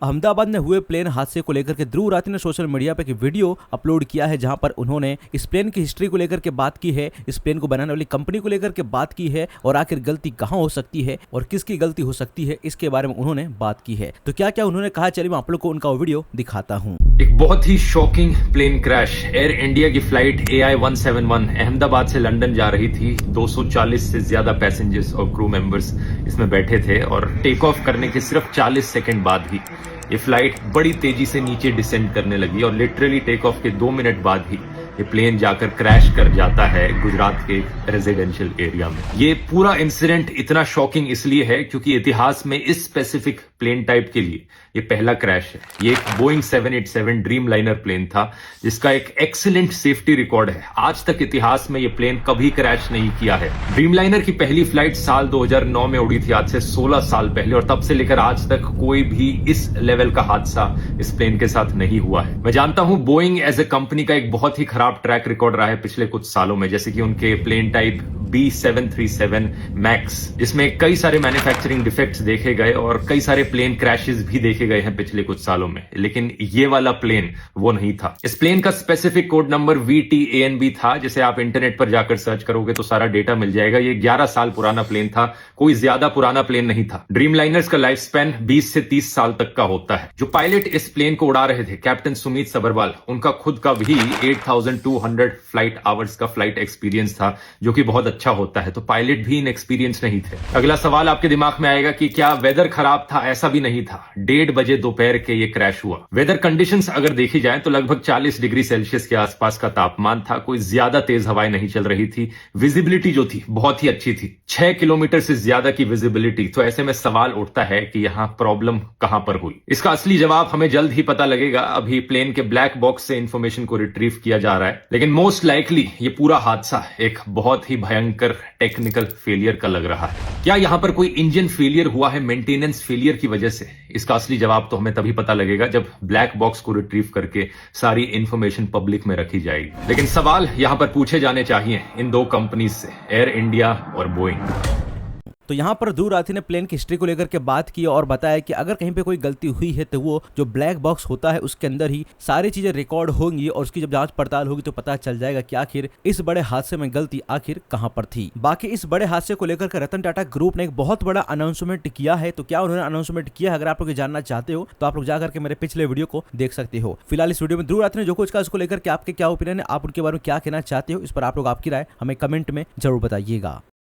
अहमदाबाद में हुए प्लेन हादसे को लेकर के ध्रुव राठी ने सोशल मीडिया पर एक वीडियो अपलोड किया है, जहां पर उन्होंने इस प्लेन की हिस्ट्री को लेकर के बात की है, इस प्लेन को बनाने वाली कंपनी को लेकर के बात की है और आखिर गलती कहां हो सकती है और किसकी गलती हो सकती है, इसके बारे में उन्होंने बात की है। तो क्या क्या उन्होंने कहा, चलिए मैं आप लोग को उनका वीडियो दिखाता हूँ। एक बहुत ही shocking plane crash. Air India की फ्लाइट AI-171 अहमदाबाद से लंदन जा रही थी। 240 से ज्यादा पैसेंजर्स और क्रू मेंबर्स इसमें बैठे थे और टेक ऑफ करने के सिर्फ 40 सेकंड बाद ही ये फ्लाइट बड़ी तेजी से नीचे डिसेंड करने लगी और लिटरली टेक ऑफ के 2 मिनट बाद ही ये प्लेन जाकर क्रैश कर जाता है गुजरात के रेजिडेंशियल एरिया में। ये पूरा इंसिडेंट इतना शॉकिंग इसलिए है क्योंकि इतिहास में इस स्पेसिफिक प्लेन टाइप के लिए ये पहला क्रैश है। ये एक बोइंग 787 ड्रीम लाइनर प्लेन था जिसका एक एक्सीलेंट सेफ्टी रिकॉर्ड है। आज तक इतिहास में ये प्लेन कभी क्रैश नहीं किया है। ड्रीम लाइनर की पहली फ्लाइट साल 2009 में उड़ी थी, आज से 16 साल पहले, और तब से लेकर आज तक कोई भी इस लेवल का हादसा इस प्लेन के साथ नहीं हुआ है। मैं जानता हूं बोइंग एज ए कंपनी का एक बहुत ही खराब ट्रैक रिकॉर्ड रहा है पिछले कुछ सालों में, जैसे कि उनके प्लेन टाइप B737 मैक्स, जिसमें कई सारे मैन्युफैक्चरिंग डिफेक्ट्स देखे गए और कई सारे प्लेन क्रैशेस भी देखे गए हैं पिछले कुछ सालों में, लेकिन ये वाला प्लेन वो नहीं था। इस प्लेन का स्पेसिफिक कोड नंबर VTANB था, जिसे आप इंटरनेट पर जाकर सर्च करोगे तो सारा डेटा मिल जाएगा। ये 11 साल पुराना प्लेन था, कोई ज्यादा पुराना प्लेन नहीं था। ड्रीम लाइनर्स का लाइफ स्पैन 20 से 30 साल तक का होता है। जो पायलट इस प्लेन को उड़ा रहे थे, कैप्टन सुमित सबरवाल, उनका खुद का भी 8200 फ्लाइट आवर्स का फ्लाइट एक्सपीरियंस था, जो कि बहुत अच्छा होता है। तो पायलट भी इनएक्सपीरियंस नहीं थे। अगला सवाल आपके दिमाग में आएगा कि क्या वेदर खराब था? ऐसा भी नहीं था। 1:30 बजे दोपहर के ये क्रैश हुआ। वेदर कंडीशंस अगर देखी जाए तो लगभग 40 डिग्री सेल्सियस के आसपास का तापमान था। कोई ज्यादा तेज हवाएं नहीं चल रही थी। विजिबिलिटी जो थी बहुत ही अच्छी थी, 6 किलोमीटर से ज्यादा की विजिबिलिटी। तो ऐसे में सवाल उठता है कि यहां प्रॉब्लम कहां पर हुई। इसका असली जवाब हमें जल्द ही पता लगेगा। अभी प्लेन के ब्लैक बॉक्स से इंफॉर्मेशन को रिट्रीव किया जा रहा है, लेकिन मोस्ट लाइकली ये पूरा हादसा एक बहुत ही भयंकर टेक्निकल फेलियर का लग रहा है। क्या यहां पर कोई इंजन फेलियर हुआ है मेंटेनेंस फेलियर की वजह से? इसका असली जवाब तो हमें तभी पता लगेगा जब ब्लैक बॉक्स को रिट्रीव करके सारी इंफॉर्मेशन पब्लिक में रखी जाएगी। लेकिन सवाल यहां पर पूछे जाने चाहिए इन दो कंपनीज से, एयर इंडिया और बोइंग। तो यहाँ पर ध्रुव राठी ने प्लेन की हिस्ट्री को लेकर के बात की और बताया कि अगर कहीं पे कोई गलती हुई है तो वो जो ब्लैक बॉक्स होता है उसके अंदर ही सारी चीजें रिकॉर्ड होंगी और उसकी जब जांच पड़ताल होगी तो पता चल जाएगा कि आखिर इस बड़े हादसे में गलती आखिर कहां पर थी। बाकी इस बड़े हादसे को लेकर के रतन टाटा ग्रुप ने एक बहुत बड़ा अनाउंसमेंट किया है। तो क्या उन्होंने अनाउंसमेंट किया है, अगर आप लोग जानना चाहते हो तो आप लोग जाकर के मेरे पिछले वीडियो को देख सकते हो। फिलहाल इस वीडियो में ध्रुव राठी ने जो कुछ कहा उसको लेकर के आपके क्या ओपिनियन है, आप उनके बारे में क्या कहना चाहते हो, इस पर आप लोग आपकी राय हमें कमेंट में जरूर बताइएगा।